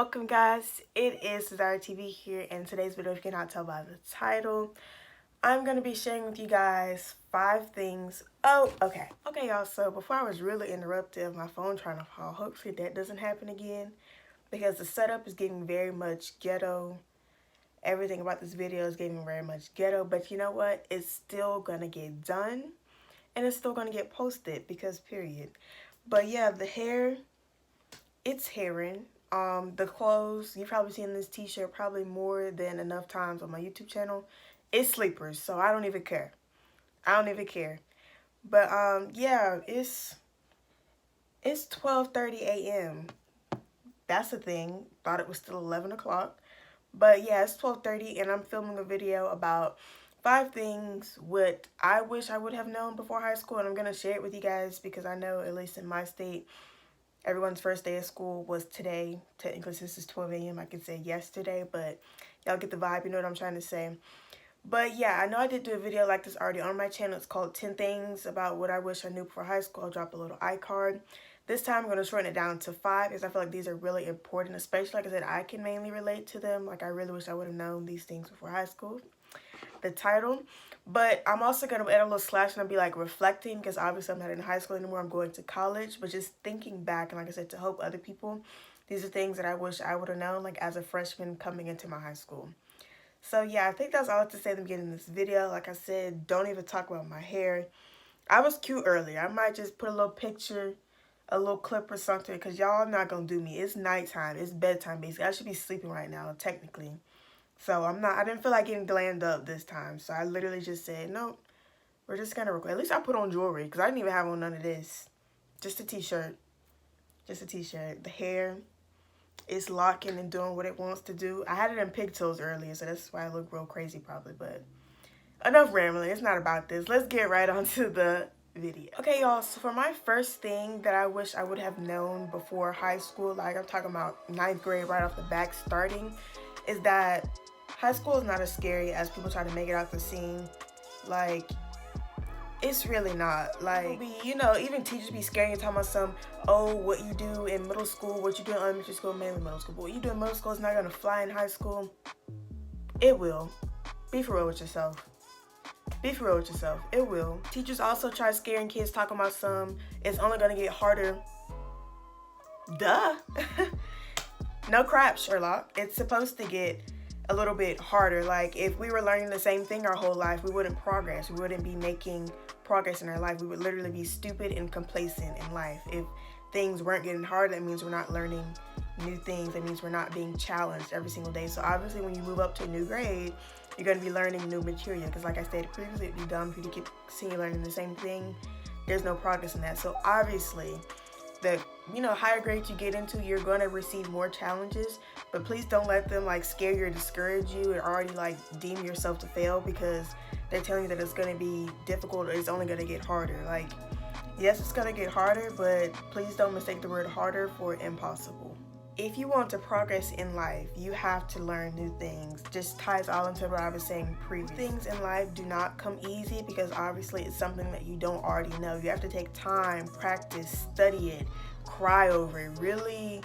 Welcome guys, it is Desire TV here, and today's video, if you cannot tell by the title, I'm going to be sharing with you guys 5 things. Okay y'all, so before I was really interrupted of my phone trying to call, hopefully that doesn't happen again, because the setup is getting very much ghetto. Everything about this video is getting very much ghetto, but you know what, it's still going to get done, and it's still going to get posted, because period. But yeah, the hair, it's hairing. The clothes, you've probably seen this t-shirt probably more than enough times on my YouTube channel. It's sleepers, so I don't even care. But yeah, it's 12:30 a.m. That's the thing. Thought it was still 11 o'clock. But yeah, it's 12:30 and I'm filming a video about 5 things what I wish I would have known before high school, and I'm gonna share it with you guys because I know, at least in my state, everyone's first day of school was today. Technically, since it's 12 a.m., I could say yesterday, but y'all get the vibe, you know what I'm trying to say. But yeah, I know I did do a video like this already on my channel. It's called 10 Things About What I Wish I Knew Before High School. I'll drop a little iCard. This time I'm going to shorten it down to 5 because I feel like these are really important, especially, like I said, I can mainly relate to them. Like, I really wish I would have known these things before high school. The title. But I'm also going to add a little slash and I'll be like reflecting, because obviously I'm not in high school anymore. I'm going to college, but just thinking back, and like I said, to help other people. These are things that I wish I would have known, like as a freshman coming into my high school. So yeah, I think that's all I have to say at the beginning of this video. Like I said, don't even talk about my hair. I was cute earlier. I might just put a little picture, a little clip or something, because y'all not going to do me. It's nighttime. It's bedtime, basically. I should be sleeping right now, technically. So I didn't feel like getting glammed up this time. So I literally just said, nope, we're just going to record. At least I put on jewelry, because I didn't even have on none of this. Just a t-shirt. Just a t-shirt. The hair is locking and doing what it wants to do. I had it in pigtails earlier, so that's why I look real crazy probably. But enough rambling. It's not about this. Let's get right onto the video. Okay, y'all. So for my first thing that I wish I would have known before high school, like I'm talking about 9th grade right off the back starting, is that high school is not as scary as people try to make it out the scene. Like, it's really not. Like, you know, even teachers be scaring you, talking about some, oh, what you do in middle school, what you do in elementary school, mainly middle school, but what you do in middle school is not gonna fly in high school. It will. Be for real with yourself. Be for real with yourself. It will. Teachers also try scaring kids, talking about some, it's only gonna get harder. Duh. No crap, Sherlock. It's supposed to get a little bit harder. Like, if we were learning the same thing our whole life, we wouldn't progress. We wouldn't be making progress in our life. We would literally be stupid and complacent in life. If things weren't getting harder, that means we're not learning new things. That means we're not being challenged every single day. So obviously when you move up to a new grade, you're going to be learning new material, because like I said previously, it'd be dumb for you to keep seeing you learning the same thing. There's no progress in that. So obviously, the higher grades you get into, you're going to receive more challenges, but please don't let them like scare you or discourage you or already like deem yourself to fail, because they're telling you that it's going to be difficult or it's only going to get harder. Like, yes, it's going to get harder, but please don't mistake the word harder for impossible. If you want to progress in life, you have to learn new things. Just ties all into what I was saying previously. Things in life do not come easy, because obviously it's something that you don't already know. You have to take time, practice, study it, cry over it, really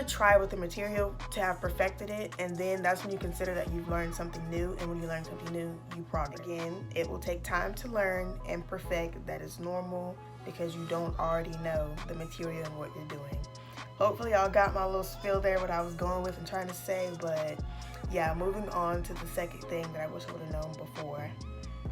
try with the material to have perfected it, and then that's when you consider that you've learned something new. And when you learn something new, you progress. Again, it will take time to learn and perfect. That is normal, because you don't already know the material and what you're doing. Hopefully y'all got my little spiel there, what I was going with and trying to say. But yeah, moving on to the second thing that I wish I would have known before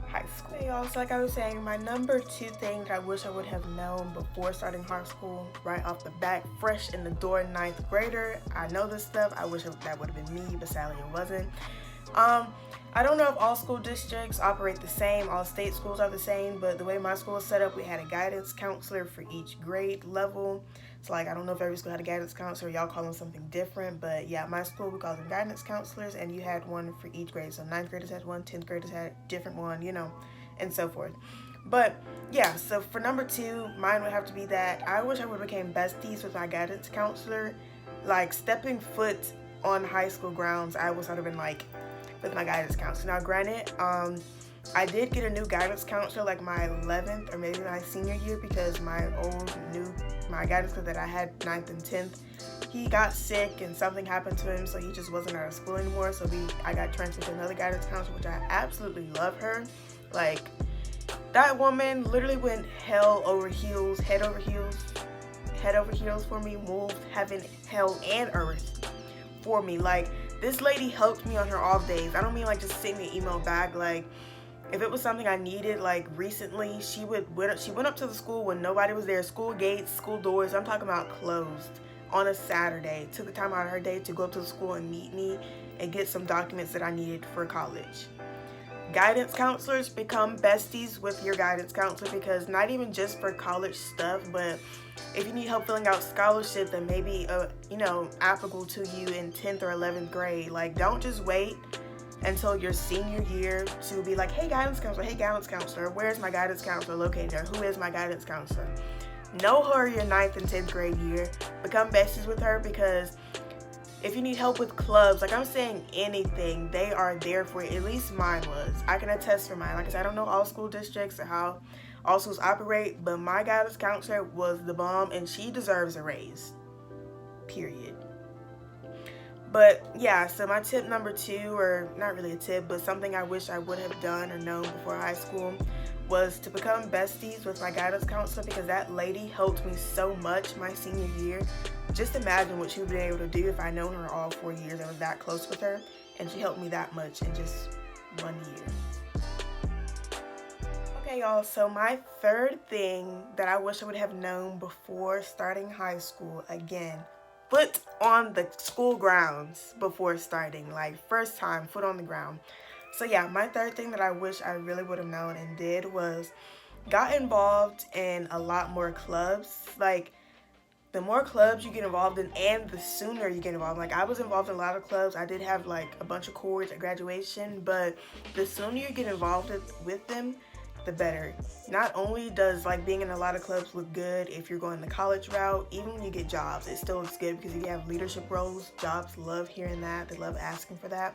high school. Hey y'all, so like I was saying, my number 2 thing that I wish I would have known before starting high school, right off the bat, fresh in the door, 9th grader. I know this stuff. I wish that would have been me, but sadly it wasn't. I don't know if all school districts operate the same, all state schools are the same, but the way my school is set up, we had a guidance counselor for each grade level. So like, I don't know if every school had a guidance counselor, y'all call them something different, but yeah, my school, we call them guidance counselors, and you had one for each grade. So 9th graders had one, 10th graders had a different one, you know, and so forth. But yeah, so for number 2, mine would have to be that I wish I would have became besties with my guidance counselor. Like, stepping foot on high school grounds, I wish I would have been like with my guidance counselor. Now granted, I did get a new guidance counselor like my 11th or maybe my senior year, because my guidance counselor that I had 9th and 10th he got sick and something happened to him, so he just wasn't out of school anymore. So I got transferred to another guidance counselor, which I absolutely love her. Like, that woman literally went head over heels for me, moved heaven, hell, and earth for me. Like, this lady helped me on her off days. I don't mean like just send me an email back. Like, if it was something I needed, like recently, she went up to the school when nobody was there. School gates, school doors, I'm talking about closed, on a Saturday. Took the time out of her day to go up to the school and meet me and get some documents that I needed for college. Guidance counselors, become besties with your guidance counselor, because not even just for college stuff, but if you need help filling out scholarship that may be applicable to you in 10th or 11th grade, like, don't just wait until your senior year to be like, hey guidance counselor, where's my guidance counselor located, or who is my guidance counselor? Know her your 9th and 10th grade year. Become besties with her, because if you need help with clubs, like I'm saying, anything, they are there for you. At least mine was. I can attest for mine. Like I said, I don't know all school districts or how all schools operate, but my guidance counselor was the bomb, and she deserves a raise. Period. But yeah, so my tip number 2, or not really a tip, but something I wish I would have done or known before high school, was to become besties with my guidance counselor, because that lady helped me so much my senior year. Just imagine what she would have been able to do if I known her all 4 years. I was that close with her, and she helped me that much in just 1 year. Okay, y'all, so my third thing that I wish I would have known before starting high school, again, foot on the school grounds before starting, like first time, foot on the ground. So yeah, my third thing that I wish I really would have known and did was got involved in a lot more clubs. Like, the more clubs you get involved in and the sooner you get involved. Like, I was involved in a lot of clubs. I did have like a bunch of chords at graduation, but the sooner you get involved with them, the better. Not only does like being in a lot of clubs look good if you're going the college route, even when you get jobs, it still looks good, because if you have leadership roles, jobs love hearing that. They love asking for that.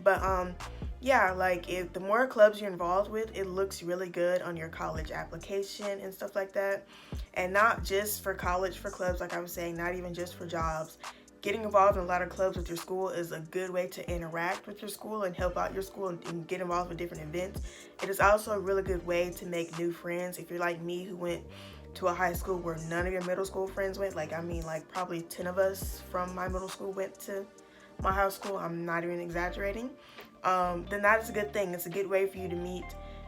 But yeah, like, if the more clubs you're involved with, it looks really good on your college application and stuff like that. And not just for college, for clubs, like I was saying, not even just for jobs. Getting involved in a lot of clubs with your school is a good way to interact with your school and help out your school and get involved with different events. It is also a really good way to make new friends. If you're like me, who went to a high school where none of your middle school friends went, like, I mean, like probably 10 of us from my middle school went to my high school, I'm not even exaggerating, then that is a good thing. It's a good way for you to meet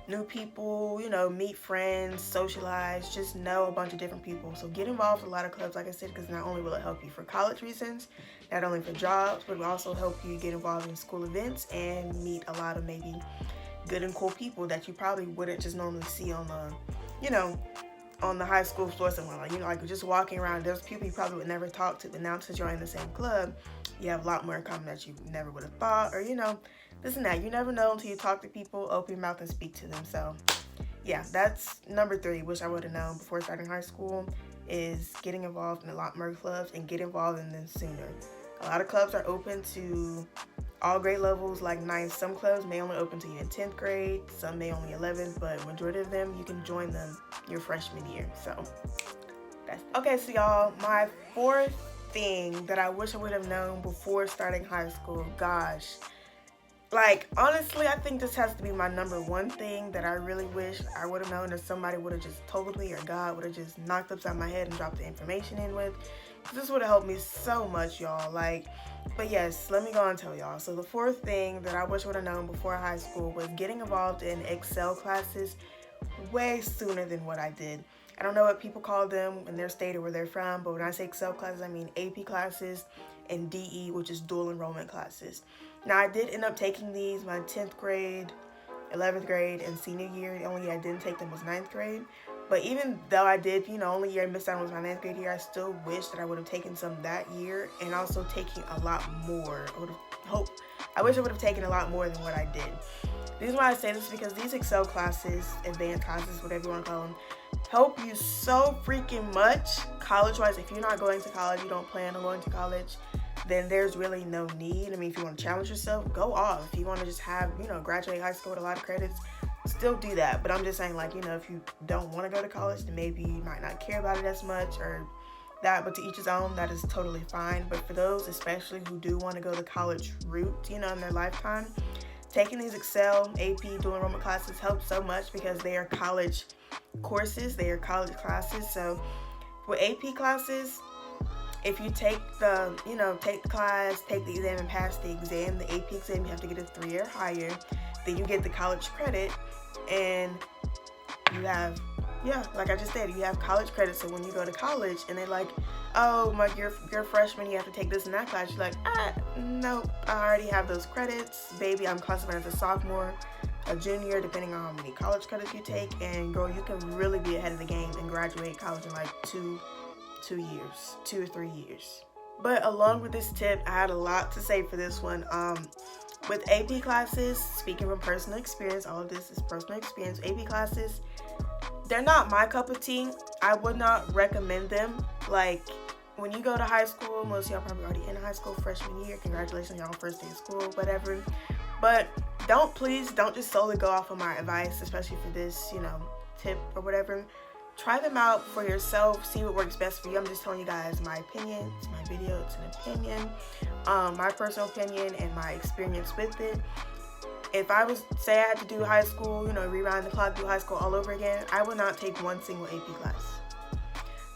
new people, meet friends, socialize, just know a bunch of different people. So get involved with a lot of clubs, like I said, because not only will it help you for college reasons, not only for jobs, but it will also help you get involved in school events and meet a lot of maybe good and cool people that you probably wouldn't just normally see on the, on the high school floor somewhere. Like just walking around, there's people you probably would never talk to, but now since you're in the same club, you have a lot more in common that you never would have thought, or this and that. You never know until you talk to people, open your mouth and speak to them. So yeah, that's number 3, which I would have known before starting high school, is getting involved in a lot more clubs and get involved in them sooner. A lot of clubs are open to all grade levels, like 9th. Some clubs may only open to you in 10th grade, some may only 11th, but majority of them, you can join them your freshman year. So that's okay. So y'all, my 4th thing that I wish I would have known before starting high school, gosh, like, honestly, I think this has to be my number 1 thing that I really wish I would have known, or somebody would have just told me, or God would have just knocked upside my head and dropped the information in with. This would have helped me so much, y'all. Like, but yes, let me go and tell y'all. So the 4th thing that I wish I would have known before high school was getting involved in Excel classes way sooner than what I did. I don't know what people call them in their state or where they're from, but when I say Excel classes, I mean AP classes and DE, which is dual enrollment classes. Now, I did end up taking these my 10th grade, 11th grade, and senior year. The only year I didn't take them was 9th grade. But even though I did, only year I missed out was my 9th grade year, I still wish that I would have taken some that year, and also taking a lot more. I wish I would have taken a lot more than what I did. The reason why I say this is because these Excel classes, advanced classes, whatever you want to call them, help you so freaking much college-wise. If you're not going to college, you don't plan on going to college, then there's really no need. I mean, if you want to challenge yourself, go off. If you want to just have, graduate high school with a lot of credits, still do that. But I'm just saying, like, if you don't want to go to college, then maybe you might not care about it as much, or but to each his own. That is totally fine. But for those especially who do want to go the college route, in their lifetime, taking these Excel, AP, dual enrollment classes helps so much because they are college courses, they are college classes. So with AP classes, if you take the, take the class, take the exam and pass the exam, the AP exam, you have to get a 3 or higher. Then you get the college credit, and you have, like I just said, you have college credit. So when you go to college and they're like, oh, you're a freshman, you have to take this and that class, you're like, nope, I already have those credits. Baby, I'm classified as a sophomore, a junior, depending on how many college credits you take. And girl, you can really be ahead of the game and graduate college in like 2 or 3 years. But along with this tip, I had a lot to say for this one. With AP classes, speaking from personal experience, all of this is personal experience. AP classes, they're not my cup of tea. I would not recommend them. Like, when you go to high school, most of y'all probably already in high school, freshman year. Congratulations, y'all, first day of school, whatever. But please don't just solely go off of my advice, especially for this, tip or whatever. Try them out for yourself, see what works best for you. I'm just telling you guys my opinion. It's my video, it's an opinion. My personal opinion and my experience with it. If I was, say I had to do high school, rewind the clock, do high school all over again, I would not take one single AP class.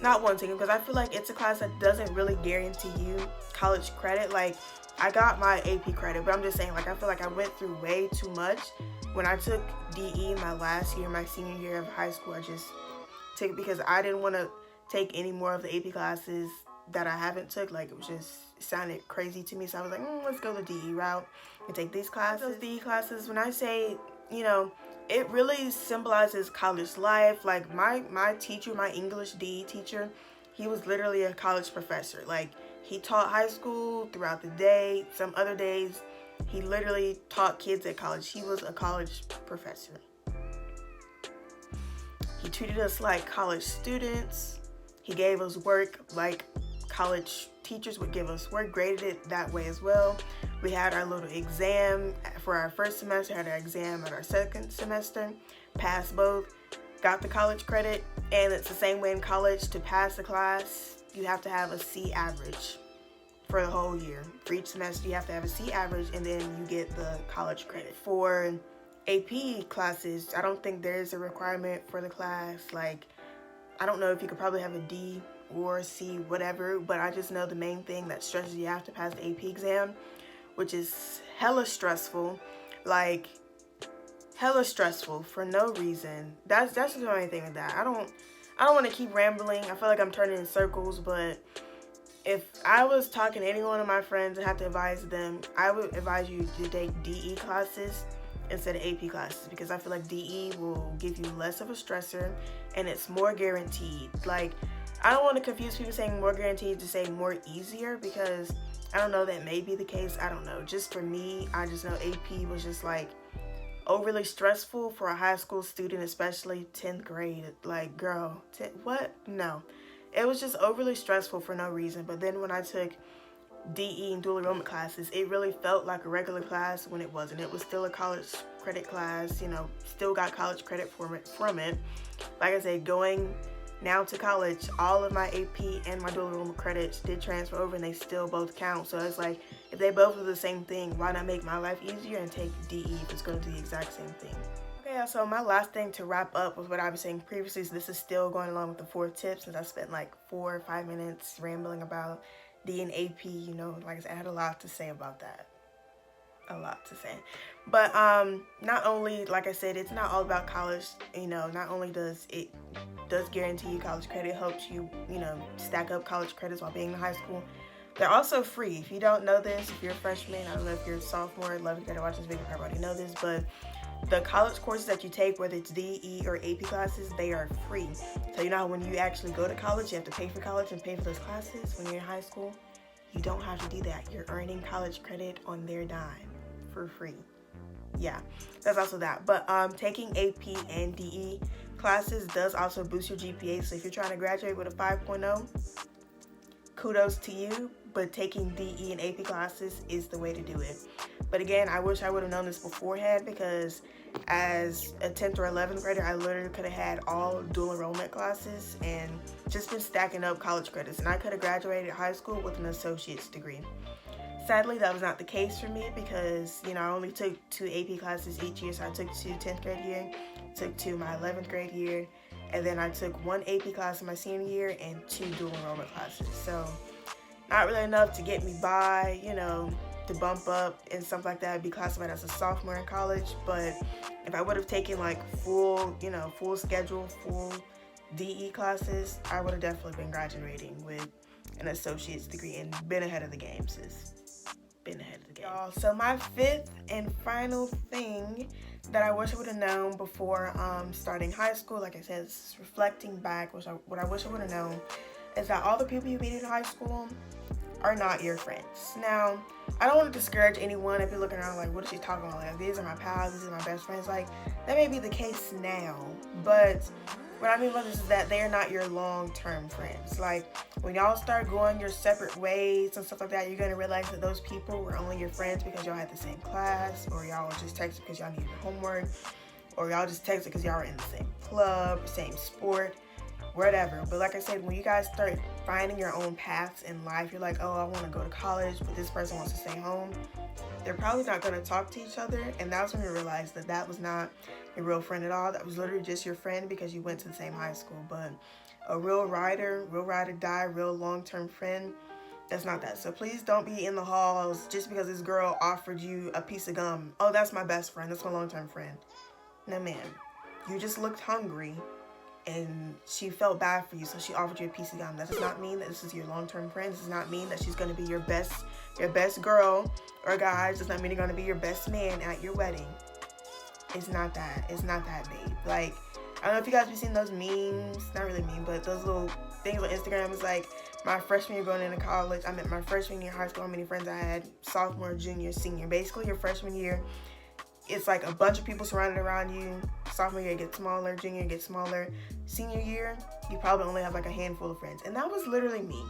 Not one single, because I feel like it's a class that doesn't really guarantee you college credit. Like, I got my AP credit, but I'm just saying, like, I feel like I went through way too much. When I took DE my last year, my senior year of high school, I just took it because I didn't want to take any more of the AP classes that I haven't took. Like, it sounded crazy to me, so I was like, let's go the DE route and take these classes. Those DE classes, when I say, it really symbolizes college life. Like, my teacher, my English DE teacher, he was literally a college professor. Like, he taught high school throughout the day. Some other days, he literally taught kids at college. He was a college professor. He treated us like college students. He gave us work like college teachers would give us work, graded it that way as well. We had our little exam for our first semester, had our exam at our second semester, passed both, got the college credit, and it's the same way in college. To pass the class, you have to have a C average for the whole year. For each semester, you have to have a C average, and then you get the college credit. For AP classes, I don't think there's a requirement for the class. Like, I don't know if you could probably have a D or C, whatever, but I just know the main thing that stresses you have to pass the AP exam, which is hella stressful. Like, hella stressful for no reason. That's just the only thing with that. I don't want to keep rambling. I feel like I'm turning in circles, but if I was talking to any one of my friends and had to advise them, I would advise you to take DE classes instead of AP classes, because I feel like DE will give you less of a stressor and it's more guaranteed. Like, I don't want to confuse people saying more guaranteed to say more easier, because I don't know, that may be the case. I don't know. Just for me, I just know AP was just like overly stressful for a high school student, especially 10th grade. Like, girl, what? No. It was just overly stressful for no reason. But then when I took DE and dual enrollment classes, it really felt like a regular class when it wasn't. It was still a college credit class, still got college credit from it. Like I said, going now to college, all of my AP and my dual enrollment credits did transfer over, and they still both count. So it's like, if they both do the same thing, why not make my life easier and take DE if it's going to do the exact same thing? Okay, so my last thing to wrap up was what I was saying previously. So this is still going along with the 4 tips, since I spent like 4 or 5 minutes rambling about D and AP. Like I said, I had a lot to say about that. A lot to say. But not only, like I said, it's not all about college. Not only does it guarantee you college credit, helps you, stack up college credits while being in high school. They're also free. If you don't know this, if you're a freshman, I don't know if you're a sophomore, 11th grade, watch this video, you probably already know this, but the college courses that you take, whether it's DE or AP classes, they are free. So you know how when you actually go to college, you have to pay for college and pay for those classes when you're in high school? You don't have to do that. You're earning college credit on their dime for free. Yeah, that's also that. But taking AP and DE classes does also boost your GPA. So if you're trying to graduate with a 5.0, kudos to you. but taking DE and AP classes is the way to do it. But again, I wish I would have known this beforehand, because as a 10th or 11th grader, I literally could have had all dual enrollment classes and just been stacking up college credits, and I could have graduated high school with an associate's degree. Sadly, that was not the case for me, because, you know, I only took 2 AP classes each year. So I took 2 10th grade year, took 2 my 11th grade year, and then I took 1 AP class in my senior year and 2 dual enrollment classes. So not really enough to get me by, you know, to bump up and stuff like that, be classified as a sophomore in college. But if I would have taken like full, you know, full schedule, full DE classes, I would have definitely been graduating with an associate's degree and been ahead of the game, sis. Been ahead of the game. Y'all, so my 5th and final thing that I wish I would have known before starting high school, like I said, it's reflecting back, what I wish I would have known is that all the people you meet in high school are not your friends. Now, I don't want to discourage anyone if you're looking around like, what is she talking about? Like, these are my pals, these are my best friends. Like, that may be the case now, but what I mean by this is that they are not your long-term friends. Like, when y'all start going your separate ways and stuff like that, you're going to realize that those people were only your friends because y'all had the same class, or y'all were just texting because y'all needed homework, or y'all just texted because y'all were in the same club, same sport, whatever. But like I said, when you guys start finding your own paths in life, you're like, oh, I want to go to college, but this person wants to stay home. They're probably not going to talk to each other, and that's when you realize that that was not your real friend at all. That was literally just your friend because you went to the same high school. But a real ride or die, real long-term friend, that's not that. So please don't be in the halls just because this girl offered you a piece of gum. Oh, that's my best friend, that's my long-term friend. No, ma'am. You just looked hungry and she felt bad for you, so she offered you a piece of gum. That does not mean that this is your long-term friend. This does not mean that she's going to be your best girl or guy. It does not mean you're going to be your best man at your wedding. It's not that. It's not that, babe. Like, I don't know if you guys have seen those memes. Not really memes, but those little things on Instagram. It's like my freshman year going into college. I meant my freshman year in high school, how many friends I had. Sophomore, junior, senior. Basically, your freshman year, it's like a bunch of people surrounded around you. Sophomore year, it gets smaller. Junior, it gets smaller. Senior year, you probably only have like a handful of friends. And that was literally me.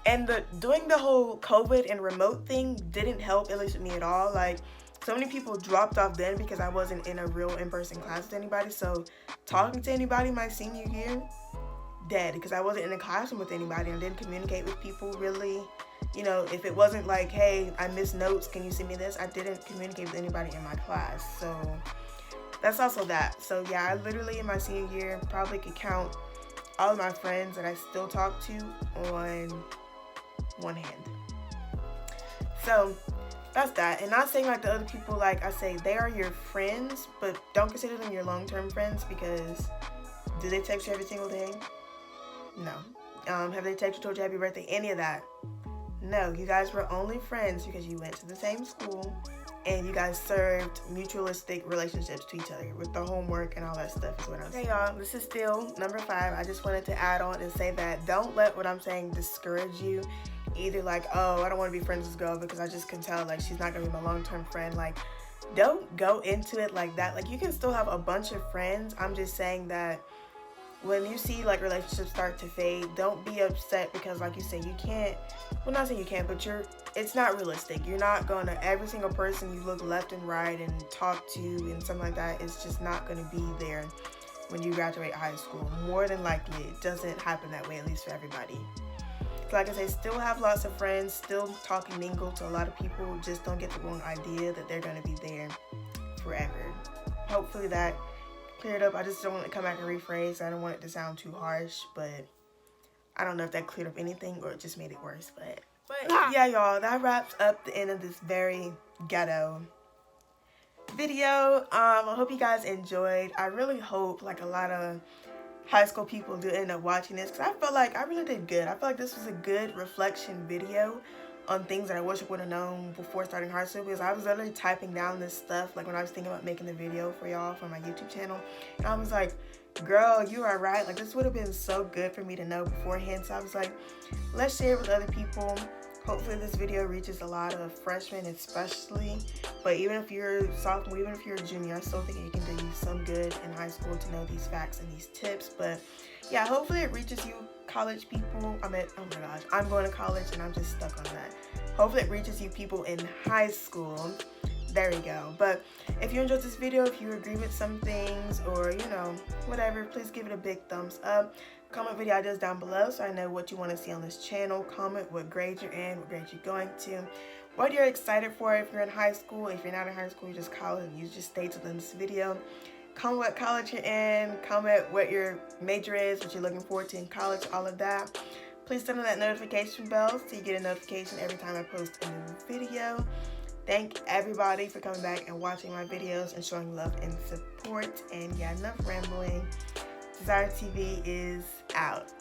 And doing the whole COVID and remote thing didn't help, at least with me at all. Like, so many people dropped off then because I wasn't in a real in-person class with anybody. So talking to anybody my senior year, dead, because I wasn't in a classroom with anybody and didn't communicate with people really. You know, if it wasn't like, hey, I missed notes, can you send me this? I didn't communicate with anybody in my class. So that's also that. So yeah, I literally in my senior year probably could count all of my friends that I still talk to on one hand. So that's that. And not saying like the other people, like I say, they are your friends, but don't consider them your long-term friends, because do they text you every single day? No. Have they texted you, told you happy birthday? Any of that? No. You guys were only friends because you went to the same school and you guys served mutualistic relationships to each other with the homework and all that stuff is what I'm saying. Hey y'all, this is still number 5. I just wanted to add on and say that don't let what I'm saying discourage you. Either like, oh, I don't want to be friends with this girl because I just can tell like she's not going to be my long-term friend. Like, don't go into it like that. Like, you can still have a bunch of friends. I'm just saying that when you see like relationships start to fade, don't be upset because like you said, you can't, well, not saying you can't, but it's not realistic. You're not going to, every single person you look left and right and talk to and something like that, it's just not going to be there when you graduate high school. More than likely, it doesn't happen that way, at least for everybody. So like I say, still have lots of friends, still talk and mingle to a lot of people. Just don't get the wrong idea that they're going to be there forever. Hopefully that cleared up. I just don't want to come back and rephrase. I don't want it to sound too harsh, but I don't know if that cleared up anything or it just made it worse. But yeah, y'all, that wraps up the end of this very ghetto video. I hope you guys enjoyed. I really hope like a lot of high school people do end up watching this, because I felt like I really did good. I felt like this was a good reflection video on things that I wish I would have known before starting high school, because I was literally typing down this stuff like when I was thinking about making the video for y'all for my YouTube channel, and I was like, girl, you are right, like this would have been so good for me to know beforehand. So I was like, let's share it with other people. Hopefully this video reaches a lot of freshmen especially, but even if you're a sophomore, even if you're a junior, I still think it can do you some good good in high school to know these facts and these tips. But yeah, hopefully it reaches you college people. Oh my gosh, I'm going to college and I'm just stuck on that. Hopefully it reaches you people in high school. There we go. But if you enjoyed this video, if you agree with some things or, you know, whatever, please give it a big thumbs up. Comment video ideas down below so I know what you want to see on this channel. Comment what grade you're in, what grade you're going to, what you're excited for if you're in high school. If you're not in high school, you just college, you just stay till the end of this video. Comment what college you're in. Comment what your major is, what you're looking forward to in college, all of that. Please turn on that notification bell so you get a notification every time I post a new video. Thank everybody for coming back and watching my videos and showing love and support. And yeah, enough rambling. Desire TV is out.